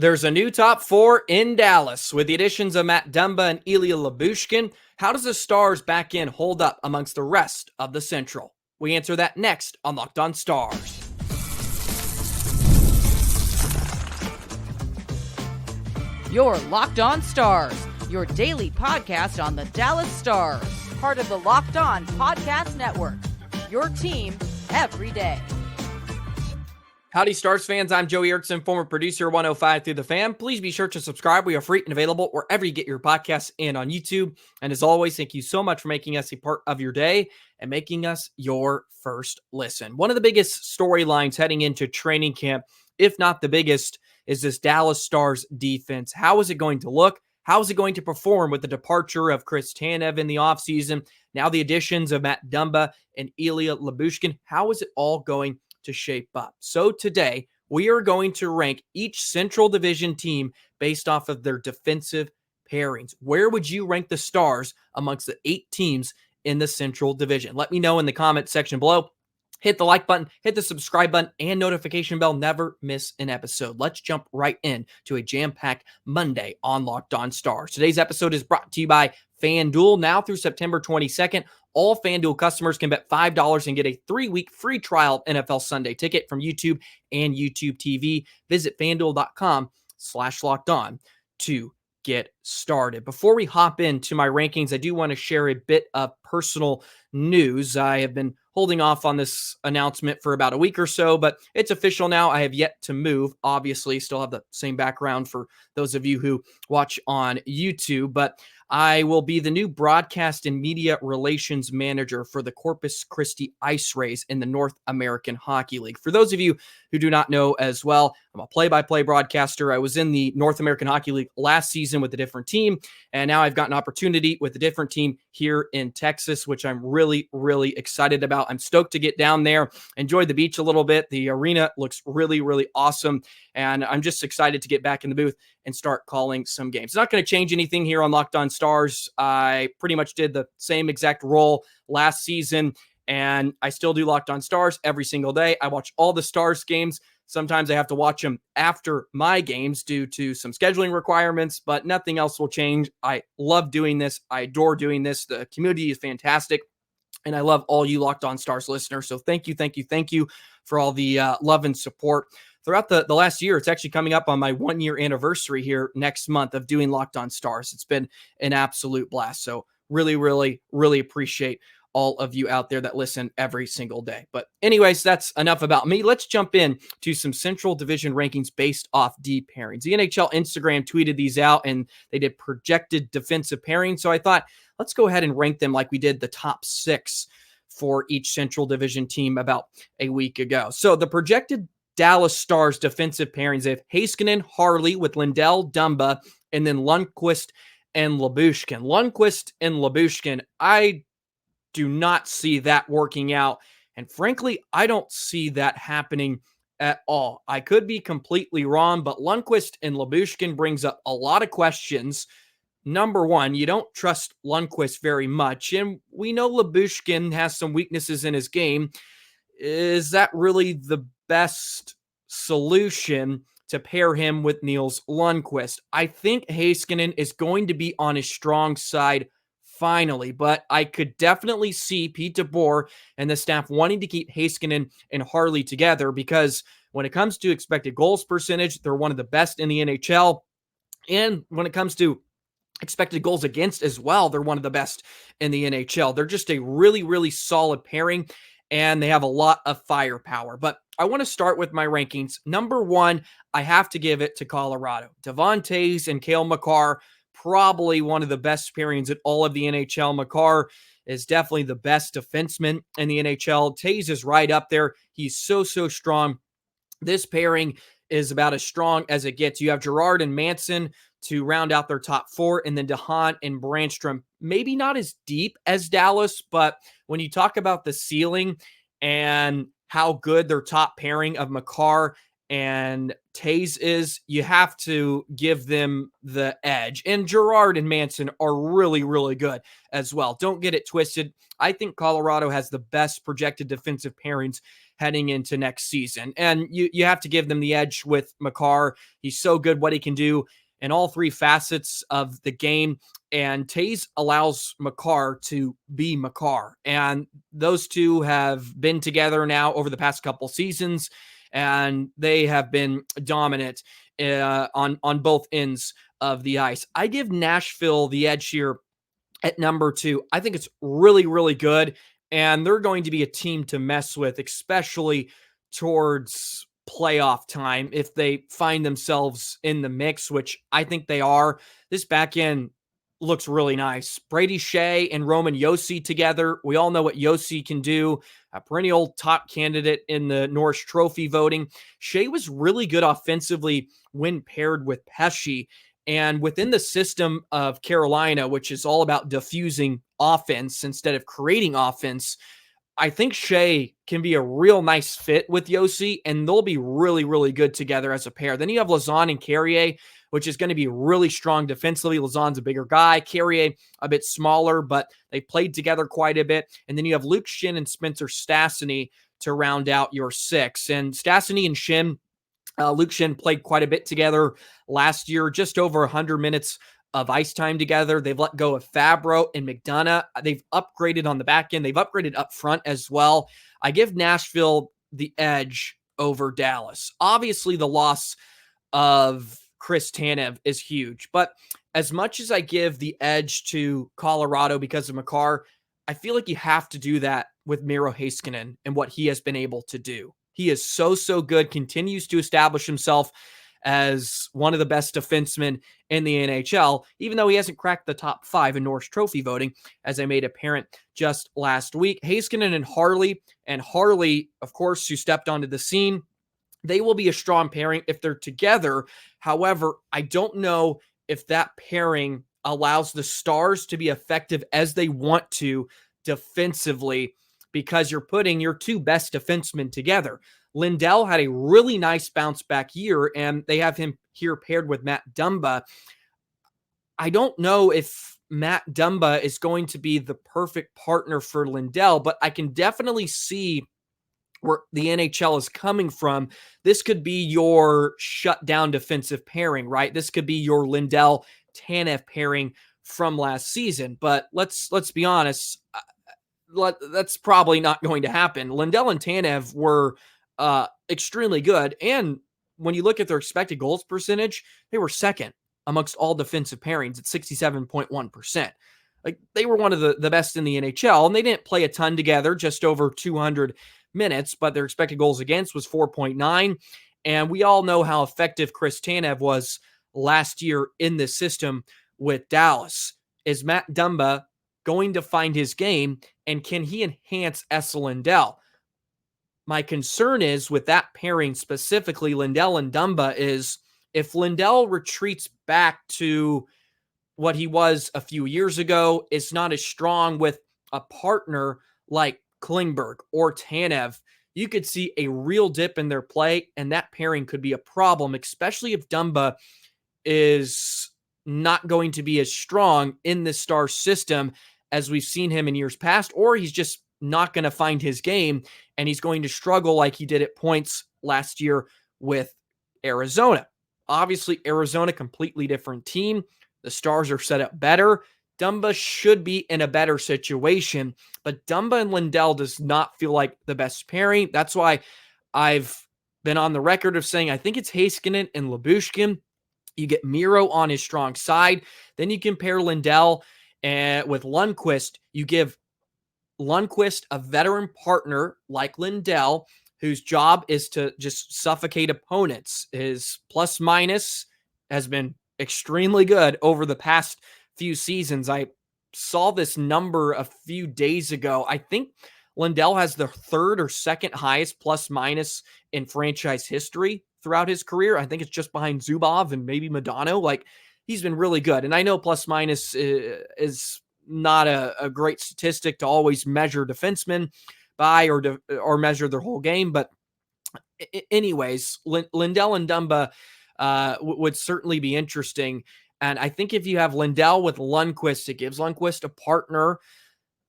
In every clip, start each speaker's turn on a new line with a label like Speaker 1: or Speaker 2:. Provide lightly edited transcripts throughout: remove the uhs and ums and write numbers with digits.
Speaker 1: There's a new top four in Dallas with the additions of Matt Dumba and Ilya Lyubushikin. How does the Stars back end hold up amongst the rest of the Central? We answer that next on Locked On Stars.
Speaker 2: You're Locked On Stars, your daily podcast on the Dallas Stars, part of the Locked On Podcast Network. Your team every day.
Speaker 1: Howdy, Stars fans. I'm Joey Erickson, former producer 105 Through the Fan. Please be sure to subscribe. We are free and available wherever you get your podcasts and on YouTube. And as always, thank you so much for making us a part of your day and making us your first listen. One of the biggest storylines heading into training camp, if not the biggest, is this Dallas Stars defense. How is it going to look? How is it going to perform with the departure of Chris Tanev in the offseason? Now the additions of Matt Dumba and Ilya Lyubushikin. How is it all going to shape up? So today, we are going to rank each Central Division team based off of their defensive pairings. Where would you rank the Stars amongst the 8 teams in the Central Division? Let me know in the comment section below. Hit the like button, hit the subscribe button, and notification bell. Never miss an episode. Let's jump right in to a jam-packed Monday on Locked On Stars. Today's episode is brought to you by FanDuel. Now through September 22nd, all FanDuel customers can bet $5 and get a 3-week free trial NFL Sunday ticket from YouTube and YouTube TV. Visit FanDuel.com/LockedOn to get started. Before we hop into my rankings, I do want to share a bit of personal news. I have been holding off on this announcement for about a week or so, but it's official now. I have yet to move. Obviously, still have the same background for those of you who watch on YouTube, but I will be the new broadcast and media relations manager for the Corpus Christi Ice Rays in the North American Hockey League. For those of you who do not know as well, I'm a play-by-play broadcaster. I was in the North American Hockey League last season with a different team, and now I've got an opportunity with a different team here in Texas, which I'm really, really excited about. I'm stoked to get down there, enjoy the beach a little bit. The arena looks really, really awesome, and I'm just excited to get back in the booth and start calling some games. It's not going to change anything here on Locked On Stars. I pretty much did the same exact role last season, and I still do Locked On Stars every single day. I watch all the Stars games. Sometimes I have to watch them after my games due to some scheduling requirements, but nothing else will change. I love doing this. I adore doing this. The community is fantastic, and I love all you Locked On Stars listeners. So thank you for all the love and support throughout the last year. It's actually coming up on my 1-year anniversary here next month of doing Locked On Stars. It's been an absolute blast. So really, really, really appreciate all of you out there that listen every single day. But anyways, that's enough about me. Let's jump in to some Central Division rankings based off D pairings. The NHL Instagram tweeted these out, and they did projected defensive pairings. So I thought, let's go ahead and rank them like we did the top 6 for each Central Division team about a week ago. So the projected Dallas Stars defensive pairings, they have Heiskanen, Harley with Lindell, Dumba, and then Lundkvist and Lyubushikin. Lundkvist and Lyubushikin, I do not see that working out. And frankly, I don't see that happening at all. I could be completely wrong, but Lundkvist and Lyubushikin brings up a lot of questions. Number one, you don't trust Lundkvist very much. And we know Lyubushikin has some weaknesses in his game. Is that really the best solution to pair him with Nils Lundkvist? I think Heiskanen is going to be on his strong side finally, but I could definitely see Pete DeBoer and the staff wanting to keep Heiskanen and Harley together because when it comes to expected goals percentage, they're one of the best in the NHL. And when it comes to expected goals against as well, they're one of the best in the NHL. They're just a really, really solid pairing, and they have a lot of firepower. But I want to start with my rankings. Number 1, I have to give it to Colorado. Devon Toews and Cale Makar, probably one of the best pairings in all of the NHL. Makar is definitely the best defenseman in the NHL. Toews is right up there. He's so strong. This pairing is about as strong as it gets. You have Girard and Manson to round out their top 4, and then DeHaan and Brandstrom. Maybe not as deep as Dallas, but when you talk about the ceiling and how good their top pairing of Makar and Toews is, you have to give them the edge. And Girard and Manson are really, really good as well. Don't get it twisted. I think Colorado has the best projected defensive pairings heading into next season. And you have to give them the edge with Makar. He's so good what he can do in all three facets of the game. And Taves allows Makar to be Makar. And those two have been together now over the past couple seasons, and they have been dominant on both ends of the ice. I give Nashville the edge here at number 2. I think it's really, really good, and they're going to be a team to mess with, especially towards playoff time if they find themselves in the mix, which I think they are. This back end looks really nice. Brady Shea and Roman Josi together. We all know what Josi can do, a perennial top candidate in the Norris Trophy voting. Shea was really good offensively when paired with Pesce. And within the system of Carolina, which is all about diffusing offense instead of creating offense, I think Shea can be a real nice fit with Josi, and they'll be really, really good together as a pair. Then you have Lauzon and Carrier, which is going to be really strong defensively. Lauzon's a bigger guy, Carrier a bit smaller, but they played together quite a bit. And then you have Luke Schenn and Spencer Stastny to round out your 6. And Stastny and Schenn, Luke Schenn played quite a bit together last year, just over 100 minutes of ice time together. They've let go of Fabro and McDonough. They've upgraded on the back end. They've upgraded up front as well. I give Nashville the edge over Dallas. Obviously, the loss of Chris Tanev is huge, but as much as I give the edge to Colorado because of Makar, I feel like you have to do that with Miro Heiskanen and what he has been able to do. He is so good, continues to establish himself as one of the best defensemen in the NHL, even though he hasn't cracked the top 5 in Norris Trophy voting, as I made apparent just last week. Heiskanen and Harley, of course, who stepped onto the scene, they will be a strong pairing if they're together. However, I don't know if that pairing allows the Stars to be effective as they want to defensively, because you're putting your 2 best defensemen together. Lindell had a really nice bounce back year, and they have him here paired with Matt Dumba. I don't know if Matt Dumba is going to be the perfect partner for Lindell, but I can definitely see where the NHL is coming from. This could be your shutdown defensive pairing, right? This could be your Lindell Tanev pairing from last season. But let's be honest, that's probably not going to happen. Lindell and Tanev were extremely good, and when you look at their expected goals percentage, they were second amongst all defensive pairings at 67.1%. Like, they were one of the best in the NHL, and they didn't play a ton together, just over 200 minutes, but their expected goals against was 4.9. And we all know how effective Chris Tanev was last year in this system with Dallas. Is Matt Dumba going to find his game, and can he enhance Esa Lindell? My concern is with that pairing specifically, Lindell and Dumba, is if Lindell retreats back to what he was a few years ago, it's not as strong with a partner like Klingberg or Tanev, you could see a real dip in their play, and that pairing could be a problem, especially if Dumba is not going to be as strong in the Stars system as we've seen him in years past, or he's just not going to find his game, and he's going to struggle like he did at points last year with Arizona. Obviously, Arizona, completely different team. The Stars are set up better. Dumba should be in a better situation, but Dumba and Lindell does not feel like the best pairing. That's why I've been on the record of saying I think it's Heiskanen and Lyubushikin. You get Miro on his strong side. Then you compare Lindell with Lundkvist. You give Lundkvist a veteran partner like Lindell, whose job is to just suffocate opponents. His plus minus has been extremely good over the past few seasons. I saw this number a few days ago. I think Lindell has the 3rd or 2nd highest plus minus in franchise history throughout his career. I think it's just behind Zubov and maybe Modano. Like, he's been really good. And I know plus minus is not a great statistic to always measure defensemen by or measure their whole game. But anyways, Lindell and Dumba would certainly be interesting. And I think if you have Lindell with Lundkvist, it gives Lundkvist a partner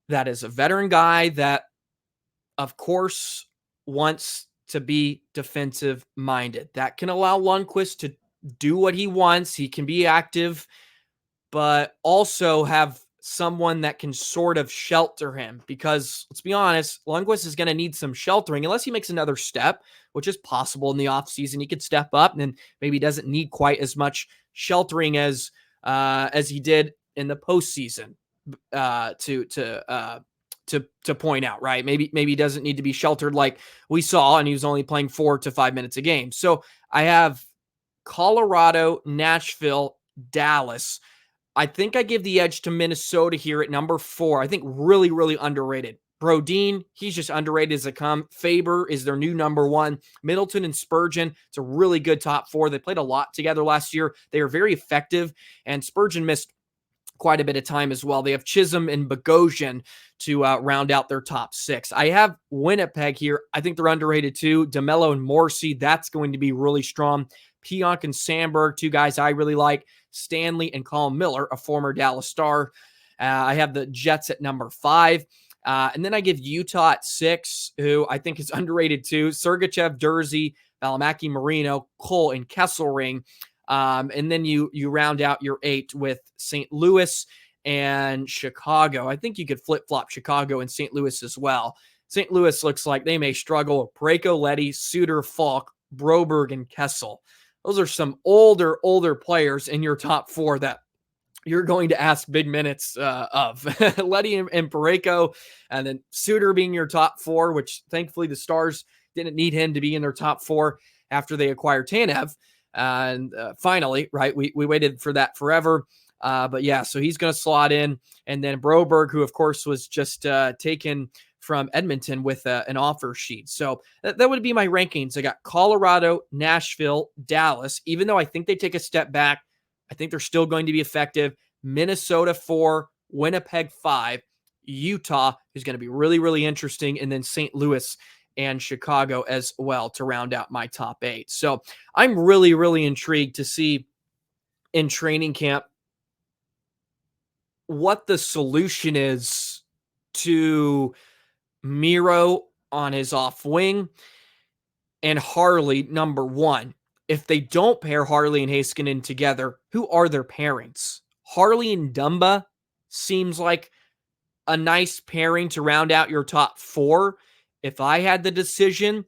Speaker 1: that is a veteran guy that, of course, wants to be defensive minded. That can allow Lundkvist to do what he wants. He can be active, but also have someone that can sort of shelter him, because let's be honest, Lundkvist is going to need some sheltering unless he makes another step, which is possible in the offseason. He could step up and then maybe doesn't need quite as much sheltering as he did in the postseason to point out, right? Maybe he doesn't need to be sheltered like we saw, and he was only playing 4 to 5 minutes a game. So I have Colorado, Nashville, Dallas. I think I give the edge to Minnesota here at number 4. I think really, really underrated. Brodin, he's just underrated as a come. Faber is their new number 1. Middleton and Spurgeon, it's a really good top 4. They played a lot together last year. They are very effective, and Spurgeon missed quite a bit of time as well. They have Chisholm and Bogosian to round out their top 6. I have Winnipeg here. I think they're underrated too. DeMello and Morrissey, that's going to be really strong. Pionk and Sandberg, 2 guys I really like. Stanley and Colin Miller, a former Dallas Star. I have the Jets at number 5. And then I give Utah at 6, who I think is underrated too. Sergachev, Dursey, Valimaki, Marino, Cole, and Kesselring. And then you round out your 8 with St. Louis and Chicago. I think you could flip-flop Chicago and St. Louis as well. St. Louis looks like they may struggle. Parayko, Leddy, Suter, Falk, Broberg, and Kessel. Those are some older players in your top 4 that you're going to ask big minutes of. Leddy and Parayko, and then Suter being your top 4, which thankfully the Stars didn't need him to be in their top 4 after they acquired Tanev. And finally, right, we waited for that forever. But yeah, so he's going to slot in. And then Broberg, who of course was just taken from Edmonton with an offer sheet. So that would be my rankings. I got Colorado, Nashville, Dallas. Even though I think they take a step back, I think they're still going to be effective. Minnesota 4, Winnipeg 5, Utah is going to be really, really interesting. And then St. Louis and Chicago as well to round out my top 8. So I'm really, really intrigued to see in training camp what the solution is to Miro on his off wing and Harley number 1. If they don't pair Harley and Heiskanen together, who are their pairings? Harley and Dumba seems like a nice pairing to round out your top 4 if I had the decision,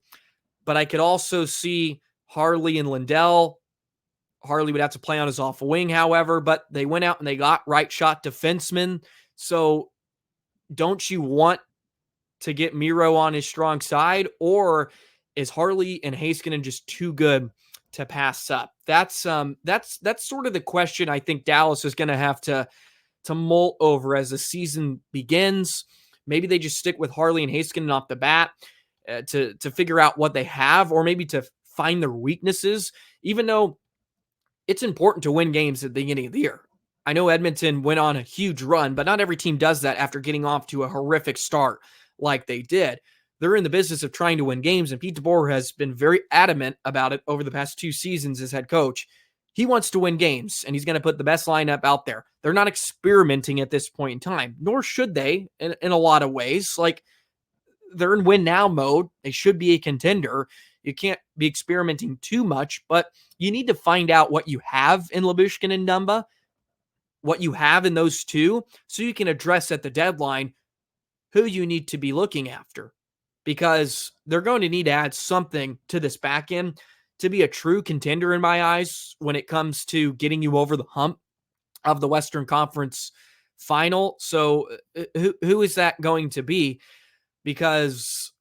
Speaker 1: but I could also see Harley and Lindell. Harley would have to play on his off wing, however, but they went out and they got right shot defensemen. So don't you want to get Miro on his strong side, or is Harley and Heiskanen just too good to pass up? That's sort of the question I think Dallas is going to have to mull over as the season begins. Maybe they just stick with Harley and Heiskanen off the bat to figure out what they have, or maybe to find their weaknesses, even though it's important to win games at the beginning of the year. I know Edmonton went on a huge run, but not every team does that after getting off to a horrific start like they did. They're in the business of trying to win games, and Pete DeBoer has been very adamant about it over the past 2 seasons as head coach. He wants to win games, and he's going to put the best lineup out there. They're not experimenting at this point in time, nor should they in a lot of ways. Like, they're in win-now mode. They should be a contender. You can't be experimenting too much, but you need to find out what you have in Lyubushikin and Dumba, what you have in those 2, so you can address at the deadline who you need to be looking after, because they're going to need to add something to this back end to be a true contender in my eyes when it comes to getting you over the hump of the Western Conference final. So who is that going to be? Because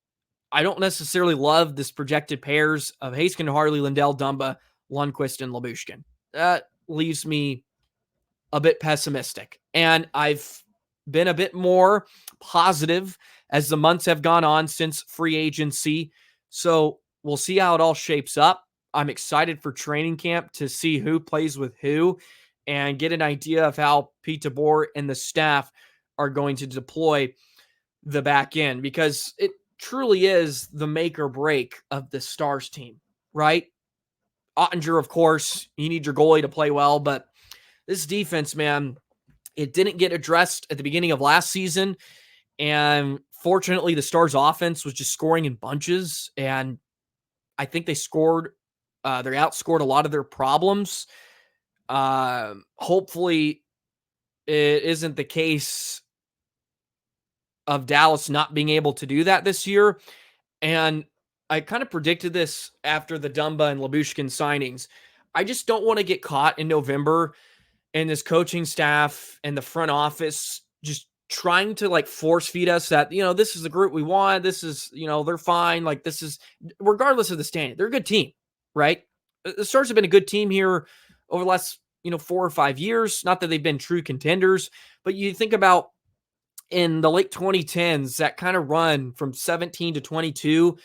Speaker 1: I don't necessarily love this projected pairs of Heiskanen, Harley, Lindell, Dumba, Lundkvist, and Lyubushikin. That leaves me a bit pessimistic. And I've been a bit more positive as the months have gone on since free agency. So we'll see how it all shapes up. I'm excited for training camp to see who plays with who and get an idea of how Pete DeBoer and the staff are going to deploy the back end, because it truly is the make or break of the Stars team, right? Ottinger, of course, you need your goalie to play well, but this defense, man, it didn't get addressed at the beginning of last season. And Fortunately, the Stars offense was just scoring in bunches, and I think they outscored a lot of their problems. Hopefully it isn't the case of Dallas not being able to do that this year. And I kind of predicted this after the Dumba and Lyubushikin signings. I just don't want to get caught in November and this coaching staff and the front office just trying to like force feed us that, this is the group we want. This is, they're fine. Like this is, regardless of the standing, they're a good team, right? The Stars have been a good team here over the last, 4 or 5 years. Not that they've been true contenders, but you think about in the late 2010s, that kind of run from 17 to 22,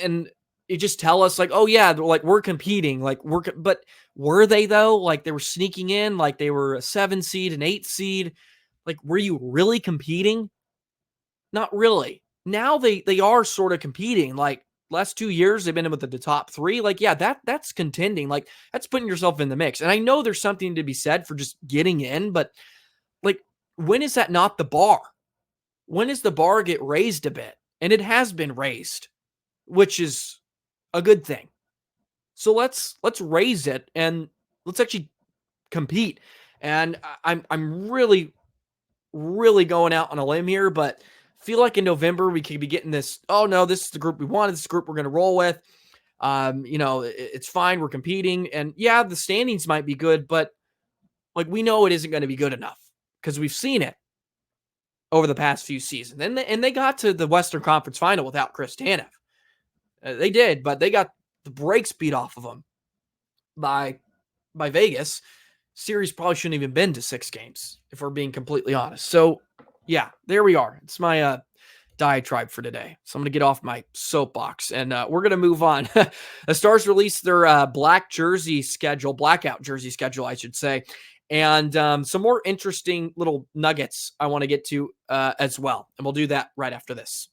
Speaker 1: and it just tell us like, oh yeah, like we're competing, but were they though? Like they were sneaking in, like they were a 7 seed, an 8 seed. Like, were you really competing? Not really. Now they are sort of competing. Like last 2 years, they've been in with the top 3. Like, yeah, that's contending. Like that's putting yourself in the mix. And I know there's something to be said for just getting in, but like, when is that not the bar? When does the bar get raised a bit? And it has been raised, which is a good thing. So let's raise it and let's actually compete. And I'm really going out on a limb here, but feel like in November we could be getting this. Oh no, this is the group we wanted. This is the group we're going to roll with. It's fine. We're competing, and yeah, the standings might be good, but like we know it isn't going to be good enough because we've seen it over the past few seasons. And they got to the Western Conference Final without Chris Tanev. They did, but they got the brakes beat off of them by Vegas. Series probably shouldn't even been to 6 games, if we're being completely honest. So, yeah, there we are. It's my diatribe for today. So I'm going to get off my soapbox, and we're going to move on. The Stars released their blackout jersey schedule, I should say, and some more interesting little nuggets I want to get to as well. And we'll do that right after this.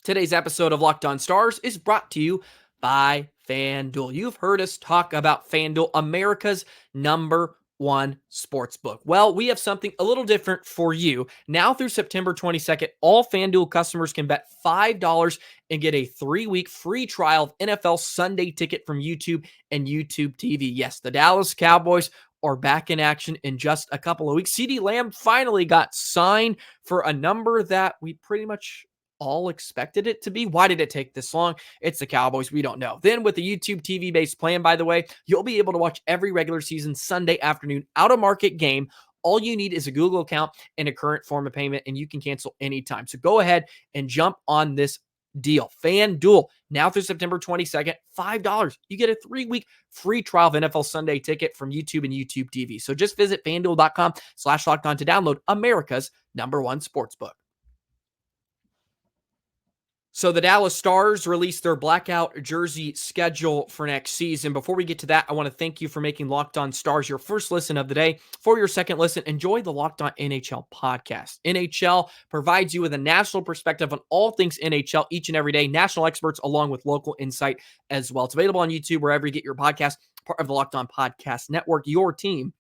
Speaker 1: Today's episode of Locked On Stars is brought to you by FanDuel. You've heard us talk about FanDuel, America's #1 sportsbook. Well, we have something a little different for you. Now through September 22nd, all FanDuel customers can bet $5 and get a 3-week free trial of NFL Sunday Ticket from YouTube and YouTube TV. Yes, the Dallas Cowboys are back in action in just a couple of weeks. CeeDee Lamb finally got signed for a number that we pretty much all expected it to be. Why did it take this long? It's the Cowboys. We don't know. Then with the YouTube TV-based plan, by the way, you'll be able to watch every regular season Sunday afternoon out-of-market game. All you need is a Google account and a current form of payment, and you can cancel anytime. So go ahead and jump on this deal. FanDuel, now through September 22nd, $5. You get a 3-week free trial of NFL Sunday Ticket from YouTube and YouTube TV. So just visit FanDuel.com/lockedon to download America's #1 sportsbook. So the Dallas Stars released their blackout jersey schedule for next season. Before we get to that, I want to thank you for making Locked On Stars your first listen of the day. For your second listen, enjoy the Locked On NHL podcast. NHL provides you with a national perspective on all things NHL each and every day. National experts along with local insight as well. It's available on YouTube, wherever you get your podcast, part of the Locked On Podcast Network, your team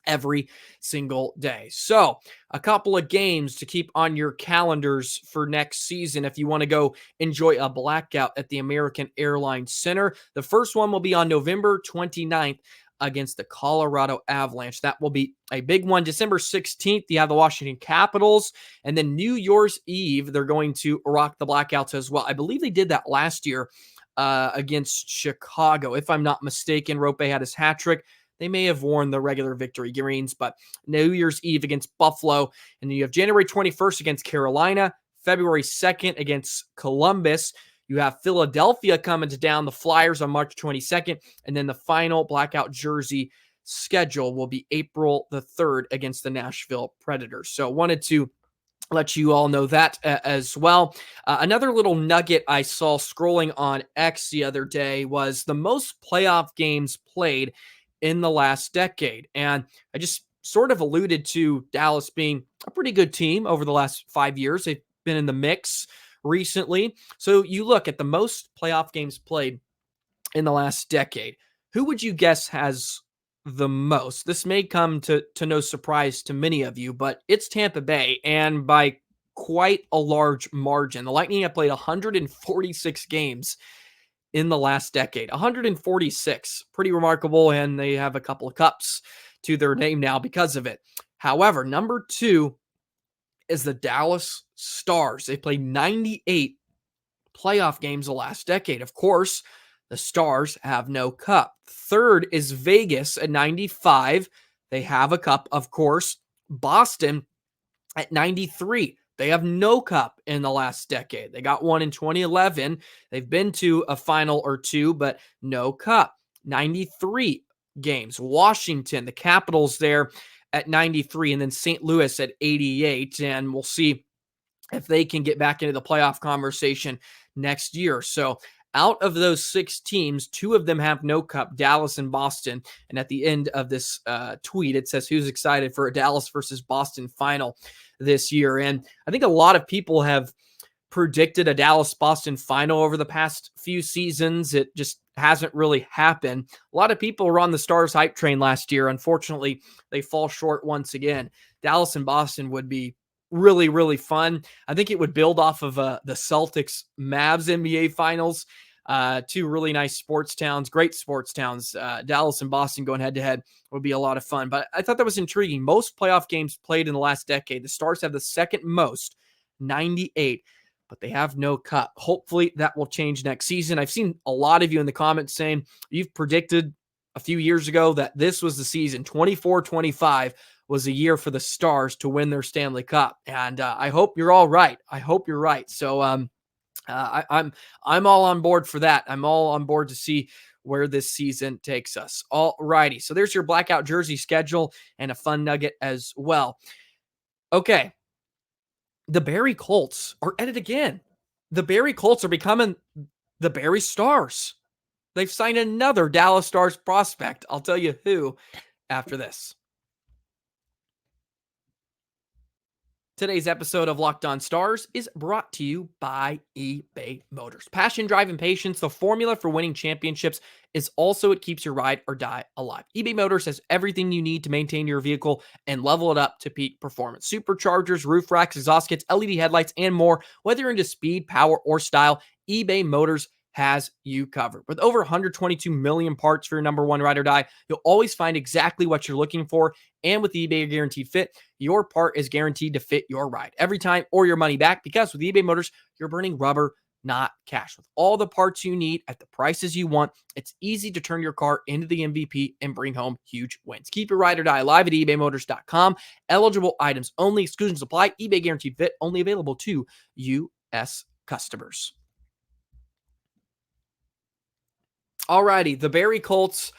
Speaker 1: every single day. So a couple of games to keep on your calendars for next season if you want to go enjoy a blackout at the American Airlines Center. The first one will be on November 29th against the Colorado Avalanche. That will be a big one. December 16th, you have the Washington Capitals. And then New Year's Eve, they're going to rock the blackouts as well. I believe they did that last year against Chicago. If I'm not mistaken, Rope had his hat trick. They may have worn the regular victory greens, but New Year's Eve against Buffalo. And then you have January 21st against Carolina, February 2nd against Columbus. You have Philadelphia coming to down the Flyers on March 22nd. And then the final blackout jersey schedule will be April the 3rd against the Nashville Predators. So wanted to let you all know that as well. Another little nugget I saw scrolling on X the other day was the most playoff games played in the last decade. And I just sort of alluded to Dallas being a pretty good team over the last 5 years. They've been in the mix recently. So you look at the most playoff games played in the last decade. Who would you guess has the most. This may come to no surprise to many of you, but it's Tampa Bay, and by quite a large margin. The Lightning have played 146 games in the last decade. 146. Pretty remarkable, and they have a couple of cups to their name now because of it. However, number 2 is the Dallas Stars. They played 98 playoff games the last decade. Of course, the Stars have no cup. Third is Vegas at 95. They have a cup, of course. Boston at 93. They have no cup in the last decade. They got one in 2011. They've been to a final or two, but no cup. 93 games. Washington, the Capitals there at 93, and then St. Louis at 88. And we'll see if they can get back into the playoff conversation next year. So out of those 6 teams, 2 of them have no cup, Dallas and Boston. And at the end of this tweet, it says, who's excited for a Dallas versus Boston final this year? And I think a lot of people have predicted a Dallas-Boston final over the past few seasons. It just hasn't really happened. A lot of people were on the Stars hype train last year. Unfortunately, they fall short once again. Dallas and Boston would be really, really fun. I think it would build off of the Celtics Mavs NBA finals. 2 really nice sports towns, great sports towns. Dallas and Boston going head to head would be a lot of fun. But I thought that was intriguing. Most playoff games played in the last decade. The Stars have the second most, 98, but they have no cup. Hopefully that will change next season. I've seen a lot of you in the comments saying you've predicted a few years ago that this was the season. 24-25 was a year for the Stars to win their Stanley Cup. And I hope you're all right. I hope you're right. So I'm all on board for that. I'm all on board to see where this season takes us. All righty. So there's your Blackout jersey schedule and a fun nugget as well. Okay. The Barrie Colts are at it again. The Barrie Colts are becoming the Barrie Stars. They've signed another Dallas Stars prospect. I'll tell you who after this. Today's episode of Locked On Stars is brought to you by eBay Motors. Passion, drive, and patience, the formula for winning championships, is also what keeps your ride or die alive. eBay Motors has everything you need to maintain your vehicle and level it up to peak performance. Superchargers, roof racks, exhaust kits, LED headlights, and more. Whether you're into speed, power, or style, eBay Motors has you covered. With over 122 million parts for your number one ride or die, you'll always find exactly what you're looking for. And with the eBay Guaranteed Fit, your part is guaranteed to fit your ride every time or your money back, because with eBay Motors, you're burning rubber, not cash. With all the parts you need at the prices you want, it's easy to turn your car into the MVP and bring home huge wins. Keep your ride or die alive at ebaymotors.com. Eligible items only. Exclusions apply. eBay Guaranteed Fit only available to U.S. customers. Alrighty, the Barrie Colts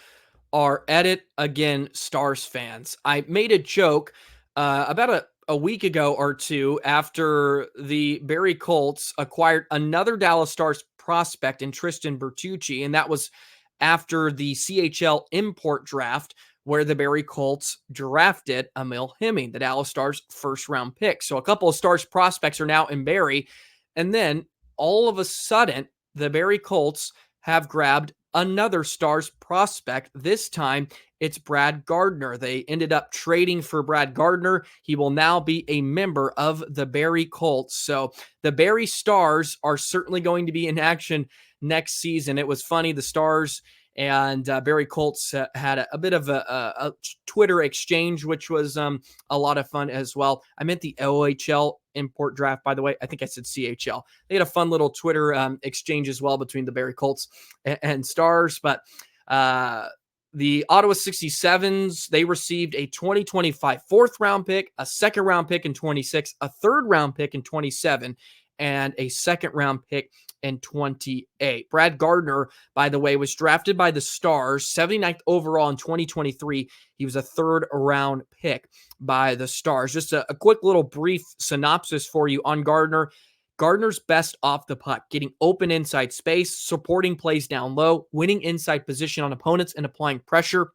Speaker 1: are at it again, Stars fans. I made a joke about a week ago or two after the Barrie Colts acquired another Dallas Stars prospect in Tristan Bertucci, and that was after the CHL import draft where the Barrie Colts drafted Emil Hemming, the Dallas Stars first-round pick. So a couple of Stars prospects are now in Barrie, and then all of a sudden, the Barrie Colts have grabbed another Stars prospect. This time, it's Brett Gardiner. They ended up trading for Brett Gardiner. He will now be a member of the Barrie Colts. So the Barrie Stars are certainly going to be in action next season. It was funny. The Stars and Barrie Colts had a bit of a Twitter exchange, which was a lot of fun as well. I meant the OHL import draft, by the way. I think I said CHL. They had a fun little Twitter exchange as well between the Barrie Colts and Stars. But the Ottawa 67s, they received a 2025 4th-round pick, a 2nd-round pick in 26, a 3rd-round pick in 27, and a 2nd-round pick in 28. Brett Gardiner, by the way, was drafted by the Stars, 79th overall in 2023. He was a 3rd-round pick by the Stars. Just a quick little brief synopsis for you on Gardiner. Gardiner's best off the puck, getting open inside space, supporting plays down low, winning inside position on opponents, and applying pressure.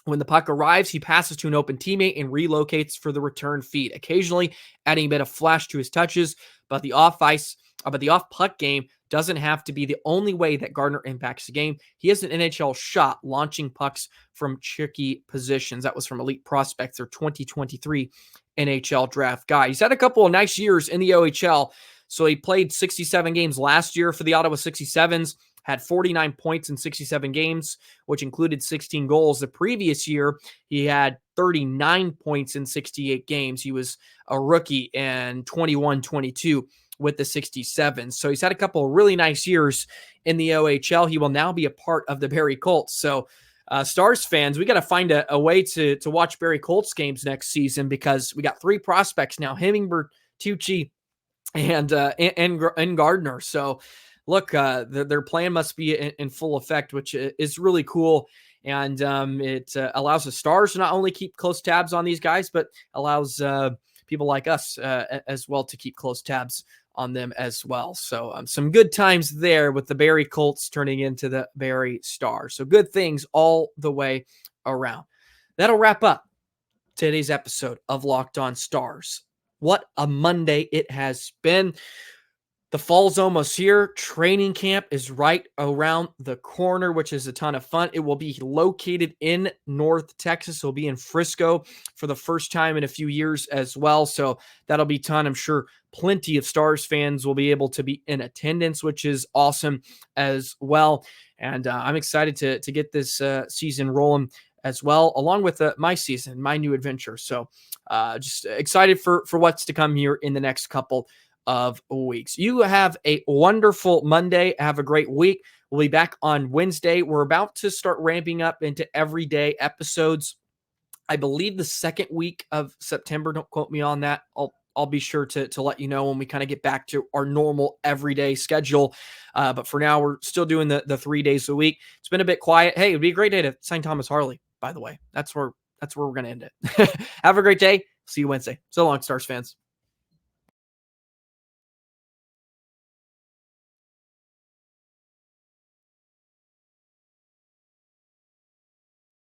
Speaker 1: When the puck arrives, he passes to an open teammate and relocates for the return feed, occasionally adding a bit of flash to his touches, but the off-ice But the off-puck game doesn't have to be the only way that Gardiner impacts the game. He has an NHL shot launching pucks from tricky positions. That was from Elite Prospects, their 2023 NHL draft guy. He's had a couple of nice years in the OHL. So he played 67 games last year for the Ottawa 67s, had 49 points in 67 games, which included 16 goals. The previous year, he had 39 points in 68 games. He was a rookie in 21-22 with the 67s. So he's had a couple of really nice years in the OHL. He will now be a part of the Barrie Colts. So Stars fans, we got to find a way to watch Barrie Colts games next season, because we got 3 prospects now, Hemingberg, Tucci, and Gardiner. So look, their plan must be in full effect, which is really cool. And it allows the Stars to not only keep close tabs on these guys, but allows people like us as well to keep close tabs on them as well. So some good times there with the Barrie Colts turning into the Barrie Stars. So good things all the way around. That'll wrap up today's episode of Locked On Stars. What a Monday it has been. The fall's almost here. Training camp is right around the corner, which is a ton of fun. It will be located in North Texas. It'll be in Frisco for the first time in a few years as well. So that'll be ton. I'm sure plenty of Stars fans will be able to be in attendance, which is awesome as well. And I'm excited to get this season rolling as well, along with my season, my new adventure. So just excited for what's to come here in the next couple of weeks. You have a wonderful Monday. Have a great week. We'll be back on Wednesday. We're about to start ramping up into everyday episodes. I believe the second week of September. Don't quote me on that. I'll be sure to let you know when we kind of get back to our normal everyday schedule. But for now, we're still doing the 3 days a week. It's been a bit quiet. Hey, it'd be a great day to sign Thomas Harley, by the way. That's where we're going to end it. Have a great day. See you Wednesday. So long, Stars fans.